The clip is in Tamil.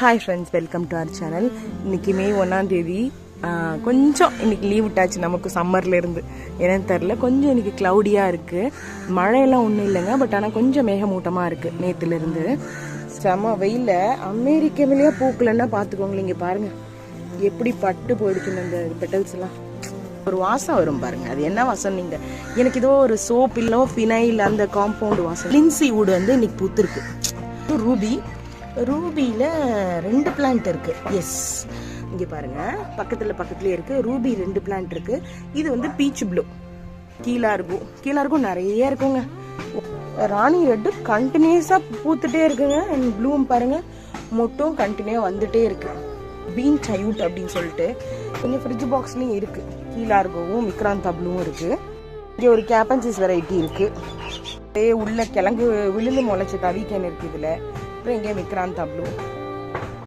Hi friends, welcome to our channel. இன்றைக்கி மே 1 கொஞ்சம் இன்றைக்கி லீவ் விட்டாச்சு நமக்கு சம்மர்லேருந்து. என்னன்னு தெரில, கொஞ்சம் இன்றைக்கி க்ளவுடியாக இருக்குது. மழையெல்லாம் ஒன்றும் இல்லைங்க, பட் ஆனால் கொஞ்சம் மேகமூட்டமாக இருக்குது நேற்றுலேருந்து. செம வெயில அமெரிக்காவிலேயே பூக்கலன்னா பார்த்துக்கோங்களேன். இங்கே பாருங்கள் எப்படி பட்டு போயிடுச்சுன்னு இந்த பெட்டல்ஸ் எல்லாம். ஒரு வாசம் வரும் பாருங்க, அது என்ன வாசம் நீங்க எனக்கு ஏதோ ஒரு சோப் இல்லோ ஃபினைல் அந்த காம்பவுண்ட் வாசம். லின்சி வுட் வந்து இன்னைக்கு பூத்துருக்கு. ரூபியில் 2 பிளான்ட் இருக்கு. எஸ், இங்கே பாருங்க பக்கத்துலேயே இருக்கு. ரூபி 2 பிளான்ட் இருக்கு. இது வந்து பீச் ப்ளூ. கீழா இருக்கும் நிறைய இருக்குங்க. ராணி ரெட்டு கண்டினியூஸாக பூத்துட்டே இருக்குங்க. ப்ளூம் பாருங்க, மொட்டும் கண்டினியூ வந்துட்டே இருக்கு. பீன் சயூட் அப்படின்னு சொல்லிட்டு கொஞ்சம் ஃப்ரிட்ஜ் பாக்ஸ்லையும் இருக்கு. கீழார்கோவும் விக்ராந்தா ப்ளூவும் இருக்கு. இங்கே ஒரு கேப்பன்சிஸ் வெரைட்டி இருக்கு. உள்ள கிழங்கு விழுந்து முளைச்ச தவிக்கன் இருக்கு இதில். அப்புறம் இங்கே விக்ராந்தா ப்ளூ.